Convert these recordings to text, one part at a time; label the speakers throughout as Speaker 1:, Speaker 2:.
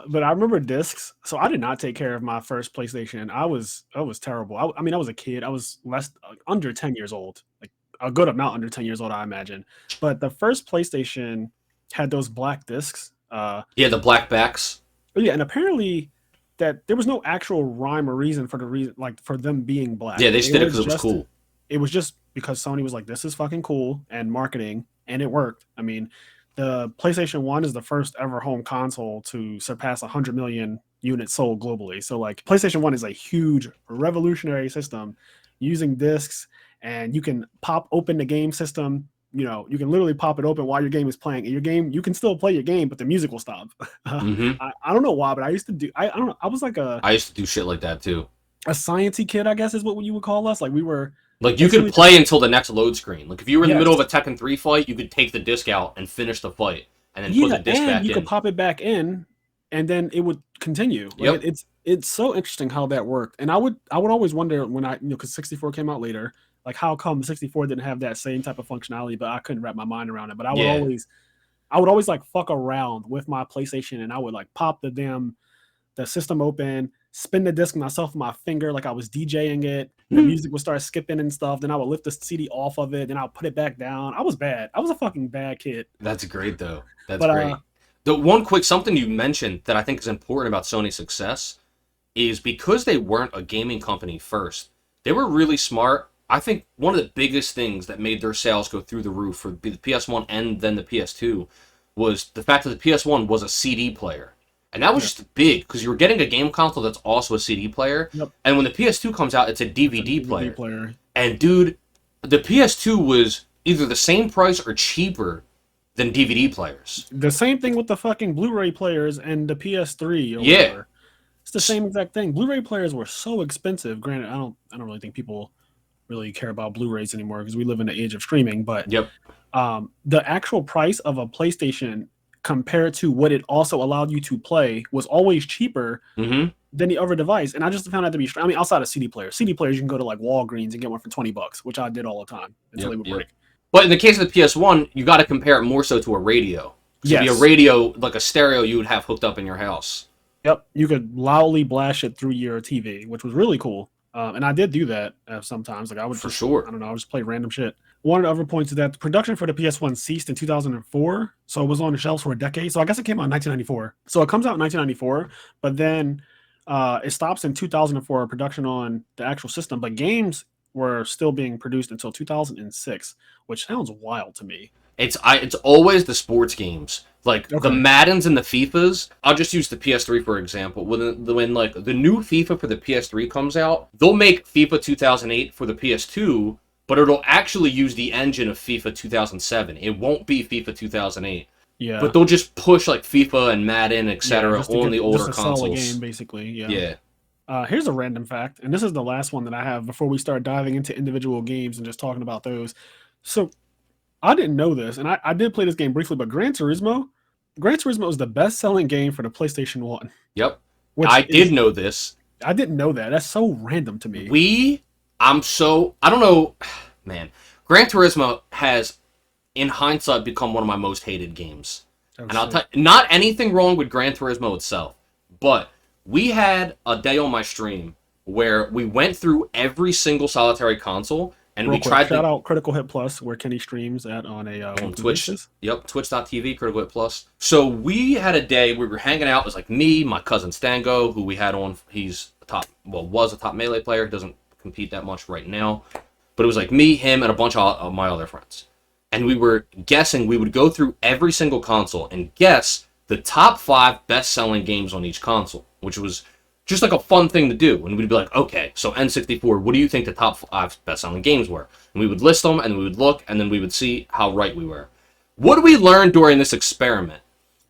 Speaker 1: But I remember discs. So I did not take care of my first PlayStation. I was terrible. I mean, I was a kid. I was under 10 years old, like a good amount under 10 years old, I imagine. But the first PlayStation had those black discs.
Speaker 2: Yeah, the black backs.
Speaker 1: Yeah, and apparently that there was no actual rhyme or reason for the reason, like for them being
Speaker 2: Yeah,
Speaker 1: black.
Speaker 2: they just did it because it was cool.
Speaker 1: It was just because Sony was like, this is fucking cool and marketing, and it worked. I mean, the PlayStation 1 is the first ever home console to surpass 100 million units sold globally. So, like, PlayStation 1 is a huge revolutionary system using discs, and you can pop open the game system. You know, you can literally pop it open while your game is playing. And your game, you can still play your game, but the music will stop.
Speaker 2: Hmm.
Speaker 1: I don't know why, but I used to do, I don't know, I was like
Speaker 2: I used to do shit like that too.
Speaker 1: a sciencey kid, I guess is what you would call us. Like we were
Speaker 2: Like you could
Speaker 1: basically
Speaker 2: play until the next load screen. Like if you were in the middle of
Speaker 1: yes.
Speaker 2: a Tekken 3 fight, you could take the disc out and finish the fight, and then put
Speaker 1: Yeah,
Speaker 2: the disc
Speaker 1: and
Speaker 2: back
Speaker 1: you could
Speaker 2: in.
Speaker 1: pop it back in, and then it would continue. Like
Speaker 2: Yep.
Speaker 1: it's so interesting how that worked. And I would always wonder when because 64 came out later, like how come 64 didn't have that same type of functionality, but I couldn't wrap my mind around it. But
Speaker 2: Yeah.
Speaker 1: I would always like fuck around with my PlayStation, and I would like pop the system open, spin the disc myself with my finger like I was DJing it. The music would start skipping and stuff. Then I would lift the CD off of it. Then I'll put it back down. I was bad. I was a fucking bad kid.
Speaker 2: That's great though. That's
Speaker 1: But
Speaker 2: great. The one quick something you mentioned that I think is important about Sony's success is because they weren't a gaming company first. They were really smart. I think one of the biggest things that made their sales go through the roof for the PS1 and then the PS2 was the fact that the PS1 was a CD player. And that was
Speaker 1: yeah,
Speaker 2: just big because you were getting a game console that's also a CD player.
Speaker 1: yep,
Speaker 2: And when the PS2 comes out, it's a
Speaker 1: it's a
Speaker 2: DVD
Speaker 1: DVD
Speaker 2: player.
Speaker 1: player.
Speaker 2: And dude, the PS2 was either the same price or cheaper than DVD players.
Speaker 1: The same thing with the fucking Blu-ray players and the PS3 or
Speaker 2: Yeah.
Speaker 1: whatever. It's the same exact thing. Blu-ray players were so expensive. Granted, I don't really think people really care about Blu-rays anymore because we live in the age of streaming. But
Speaker 2: Yep.
Speaker 1: the actual price of a PlayStation compared to what it also allowed you to play was always cheaper
Speaker 2: Hmm.
Speaker 1: than the other device. And I just found that to be I mean, outside of CD players, you can go to like Walgreens and get one for $20, which I did all the time until
Speaker 2: Yep.
Speaker 1: they would
Speaker 2: Yep.
Speaker 1: break.
Speaker 2: But in the case of the PS1, you got to compare it more so to a radio. So it'd be a
Speaker 1: Yes.
Speaker 2: radio, like a stereo you would have hooked up in your house.
Speaker 1: Yep. You could loudly blast it through your TV, which was really cool. And I did do that sometimes. Like I would
Speaker 2: For
Speaker 1: just,
Speaker 2: sure.
Speaker 1: I don't know, I would just play random shit. One of the other points is that the production for the PS1 ceased in 2004. So it was on the shelves for a decade. So I guess it came out in 1994. So it comes out in 1994, but then it stops in 2004, production on the actual system. But games were still being produced until 2006, which sounds wild to me.
Speaker 2: It's always the sports games. Like the
Speaker 1: Okay.
Speaker 2: Maddens and the FIFAs. I'll just use the PS3 for example. When like the new FIFA for the PS3 comes out, they'll make FIFA 2008 for the PS2, but it'll actually use the engine of FIFA 2007. It won't be FIFA 2008.
Speaker 1: Yeah.
Speaker 2: But they'll just push like FIFA and Madden,
Speaker 1: Yeah.
Speaker 2: etc.
Speaker 1: Just to
Speaker 2: on
Speaker 1: get
Speaker 2: the
Speaker 1: just
Speaker 2: older
Speaker 1: to sell a
Speaker 2: consoles.
Speaker 1: game, basically. Yeah.
Speaker 2: Yeah.
Speaker 1: Here's a random fact, and this is the last one that I have before we start diving into individual games and just talking about those. So I didn't know this, and I did play this game briefly, but Gran Turismo is the best-selling game for the PlayStation 1,
Speaker 2: Yep.
Speaker 1: which
Speaker 2: I did
Speaker 1: is
Speaker 2: know this.
Speaker 1: I didn't know that. That's so random to me.
Speaker 2: I don't know, man. Gran Turismo has, in hindsight, become one of my most hated games.
Speaker 1: Oh
Speaker 2: And I'll
Speaker 1: shit.
Speaker 2: tell you, not anything wrong with Gran Turismo itself, but we had a day on my stream where we went through every single solitary console and
Speaker 1: Real
Speaker 2: we
Speaker 1: quick,
Speaker 2: tried
Speaker 1: shout
Speaker 2: to
Speaker 1: out Critical Hit Plus, where Kenny streams at on a
Speaker 2: on
Speaker 1: weekly
Speaker 2: Twitch.
Speaker 1: basis.
Speaker 2: Yep, twitch.tv, Critical Hit Plus. So we had a day where we were hanging out. It was like me, my cousin Stango, who we had on. He's was a top Melee player. Doesn't compete that much right now. But it was like me, him, and a bunch of my other friends. And we were guessing, we would go through every single console and guess the top 5 best-selling games on each console, which was just like a fun thing to do. And we'd be like, okay, so N64, what do you think the top 5 best-selling games were? And we would list them, and we would look, and then we would see how right we were. What we learned during this experiment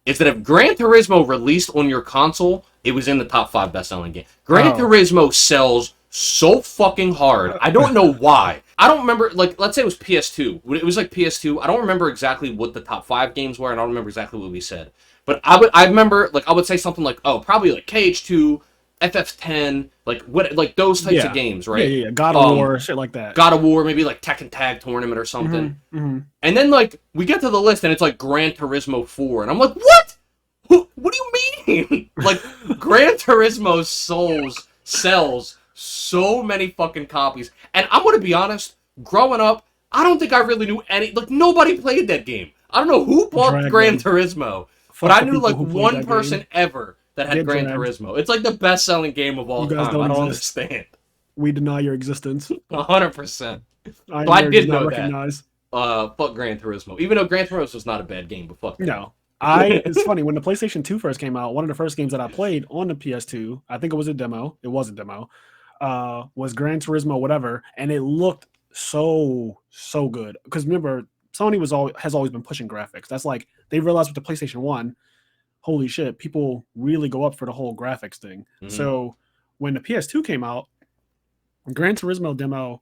Speaker 2: is that if Gran Turismo released on your console, it was in the top 5 best-selling game. Gran
Speaker 1: Oh.
Speaker 2: Turismo sells so fucking hard. I don't know why. I don't remember, like, let's say it was PS2. It was like PS2. I don't remember exactly what the top 5 games were, and I don't remember exactly what we said. But I remember, like, I would say something like, oh, probably like KH2, FF10, like those types of games, right?
Speaker 1: Yeah. God of War, shit like that.
Speaker 2: God of War, maybe like Tekken Tag Tournament or something.
Speaker 1: Mm-hmm.
Speaker 2: And then, like, we get to the list, and it's like Gran Turismo 4, and I'm like, what? What do you insane. Like, Gran Turismo sells so many fucking copies. And I'm gonna be honest, growing up, I don't think I really knew any. Like, nobody played that game. I don't know who bought
Speaker 1: Drag
Speaker 2: Gran
Speaker 1: them.
Speaker 2: Turismo, but
Speaker 1: Fuck
Speaker 2: I
Speaker 1: the
Speaker 2: knew
Speaker 1: people
Speaker 2: like
Speaker 1: who played
Speaker 2: one
Speaker 1: that
Speaker 2: person
Speaker 1: game.
Speaker 2: ever that had
Speaker 1: Get
Speaker 2: Gran
Speaker 1: dragged.
Speaker 2: Turismo. It's like the best-selling game of
Speaker 1: You
Speaker 2: all
Speaker 1: guys
Speaker 2: time. I
Speaker 1: don't
Speaker 2: don't
Speaker 1: exist.
Speaker 2: understand.
Speaker 1: We deny your existence.
Speaker 2: 100%. So I
Speaker 1: IMNerd does
Speaker 2: did
Speaker 1: not
Speaker 2: know that.
Speaker 1: recognize.
Speaker 2: Fuck Gran Turismo. Even though Gran Turismo was not a bad game, but fuck that.
Speaker 1: No. It's funny, when the PlayStation 2 first came out, one of the first games that I played on the PS2, I think it was a demo. It was a demo. Was Gran Turismo whatever, and it looked so good. Because remember, Sony has always been pushing graphics. That's like they realized with the PlayStation 1, holy shit, people really go up for the whole graphics thing. So when the PS2 came out, Gran Turismo demo,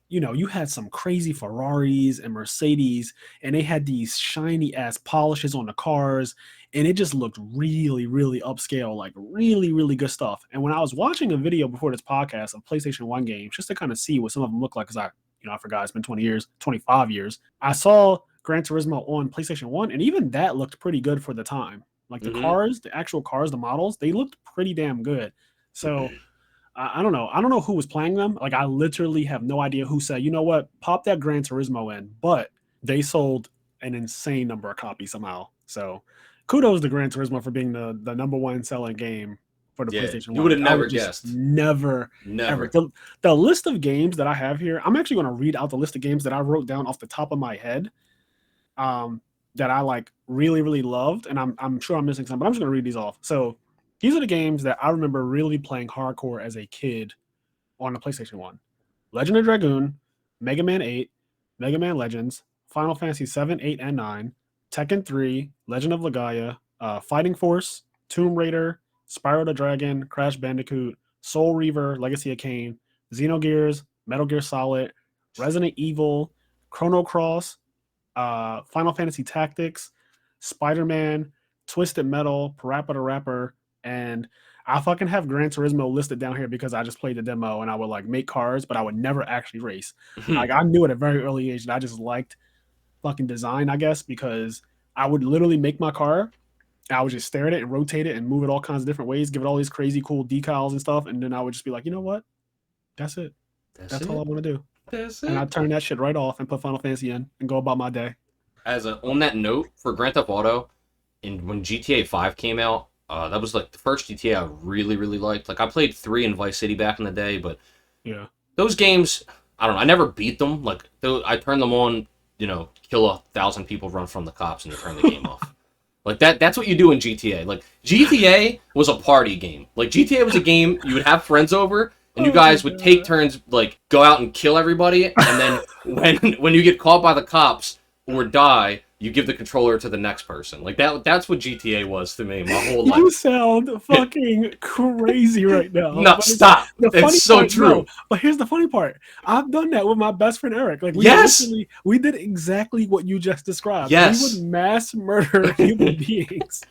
Speaker 1: you had some crazy Ferraris and Mercedes, and they had these shiny ass polishes on the cars, and it just looked really, really upscale, like really, really good stuff. And when I was watching a video before this podcast of PlayStation 1 games, just to kind of see what some of them look like, because I forgot it's been 20 years, 25 years, I saw Gran Turismo on PlayStation 1, and even that looked pretty good for the time. Like the cars, the actual cars, the models, they looked pretty damn good. So I don't know. I don't know who was playing them. Like, I literally have no idea who said, you know what, pop that Gran Turismo in. But they sold an insane number of copies somehow. So kudos to Gran Turismo for being the number one selling game for the PlayStation 1.
Speaker 2: You would have
Speaker 1: I
Speaker 2: never
Speaker 1: would just
Speaker 2: guessed.
Speaker 1: Never. Ever. The list of games that I have here, I'm actually going to read out the list of games that I wrote down off the top of my head that I like really, really loved. And I'm sure I'm missing some, but I'm just going to read these off. So these are the games that I remember really playing hardcore as a kid on the PlayStation 1. Legend of Dragoon, Mega Man 8, Mega Man Legends, Final Fantasy 7, 8, and 9, Tekken 3, Legend of Legaia, Fighting Force, Tomb Raider, Spyro the Dragon, Crash Bandicoot, Soul Reaver, Legacy of Kain, Xenogears, Metal Gear Solid, Resident Evil, Chrono Cross, Final Fantasy Tactics, Spider-Man, Twisted Metal, Parappa the Rapper, and I fucking have Gran Turismo listed down here because I just played the demo and I would like make cars, but I would never actually race. Like, I knew at a very early age that I just liked fucking design, I guess, because I would literally make my car. I would just stare at it and rotate it and move it all kinds of different ways, give it all these crazy cool decals and stuff, and then I would just be like, you know what? That's it. That's all I want to do.
Speaker 2: That's
Speaker 1: and
Speaker 2: it.
Speaker 1: I turn that shit right off and put Final Fantasy in and go about my day.
Speaker 2: On that note, for Grand Theft Auto, when GTA 5 came out, that was like the first GTA I really, really liked. Like, I played 3 in Vice City back in the day, but
Speaker 1: yeah,
Speaker 2: those games, I don't know, I never beat them. Like, I turned them on, kill 1,000 people, run from the cops, and you turn the game off. Like, that's what you do in GTA. Like, GTA was a party game. Like, GTA was a game you would have friends over, and you guys would take turns, like, go out and kill everybody, and then when you get caught by the cops or die, you give the controller to the next person. Like, that's what GTA was to me my whole life.
Speaker 1: You sound fucking crazy right now.
Speaker 2: No, stop. It's so true. No,
Speaker 1: but here's the funny part. I've done that with my best friend Eric. Like, we did exactly what you just described.
Speaker 2: Yes.
Speaker 1: We would mass murder human beings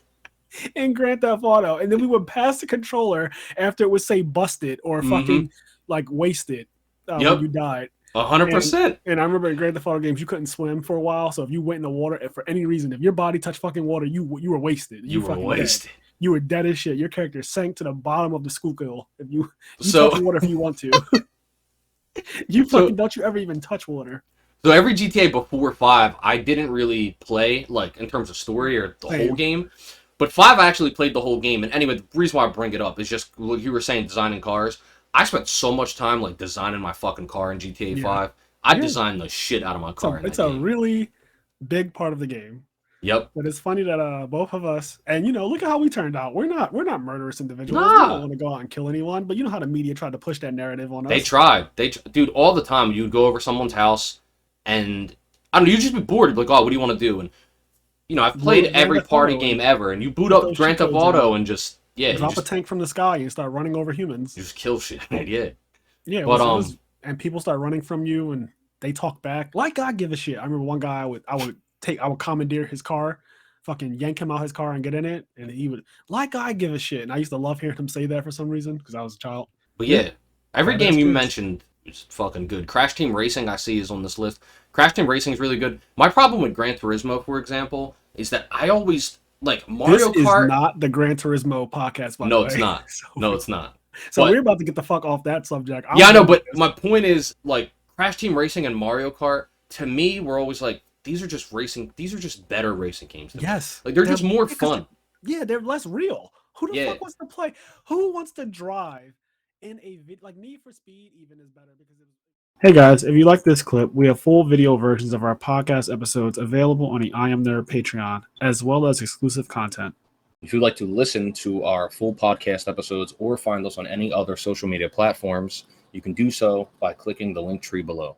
Speaker 1: in Grand Theft Auto, and then we would pass the controller after it would say busted or fucking like wasted when you died.
Speaker 2: 100%.
Speaker 1: And I remember in Grand Theft Auto games, you couldn't swim for a while. So if you went in the water, if for any reason, if your body touched fucking water, you were wasted.
Speaker 2: You were wasted.
Speaker 1: Dead. You were dead as shit. Your character sank to the bottom of the Schuylkill. If you touch water if you want to. Don't you ever even touch water.
Speaker 2: So every GTA before 5, I didn't really play, like, in terms of story or the whole game. But 5, I actually played the whole game. And anyway, the reason why I bring it up is just what you were saying, designing cars. I spent so much time, like, designing my fucking car in GTA 5. I designed the shit out of my car.
Speaker 1: It's a really big part of the game.
Speaker 2: Yep.
Speaker 1: But it's funny that both of us, and look at how we turned out. We're not murderous individuals.
Speaker 2: Nah.
Speaker 1: We don't want to go out and kill anyone. But you know how the media tried to push that narrative on us.
Speaker 2: They tried. Dude, all the time you'd go over someone's house, and I don't know, you'd just be bored. You'd be like, oh, what do you want to do? And I've played every party game ever, and you boot up Grand Theft Auto and just
Speaker 1: drop a tank from the sky and start running over humans.
Speaker 2: You just kill shit. Yeah.
Speaker 1: Yeah. And people start running from you, and they talk back like I give a shit. I remember one guy I would commandeer his car, fucking yank him out his car and get in it, and he would like I give a shit. And I used to love hearing him say that for some reason because I was a child.
Speaker 2: But every game you mentioned is fucking good. Crash Team Racing I see is on this list. Crash Team Racing is really good. My problem with Gran Turismo, for example, is that I always like
Speaker 1: This
Speaker 2: Mario
Speaker 1: is
Speaker 2: Kart.
Speaker 1: not the Gran Turismo podcast, by the
Speaker 2: No, it's
Speaker 1: way.
Speaker 2: not. No, it's not.
Speaker 1: So
Speaker 2: But
Speaker 1: we're about to get the fuck off that subject.
Speaker 2: yeah,
Speaker 1: I'm
Speaker 2: I know.
Speaker 1: good with
Speaker 2: But
Speaker 1: this.
Speaker 2: my point is, like, Crash Team Racing and Mario Kart, to me, were always like, these are just racing. These are just better racing games. To me.
Speaker 1: Yes,
Speaker 2: Like they're just more fun.
Speaker 1: they're less real. Who the
Speaker 2: Yeah.
Speaker 1: fuck wants to play? Who wants to drive in a like Need for Speed? Even is better because it was. Hey guys, if you like this clip, we have full video versions of our podcast episodes available on the I Am Nerd Patreon, as well as exclusive content.
Speaker 2: If you'd like to listen to our full podcast episodes or find us on any other social media platforms, you can do so by clicking the link tree below.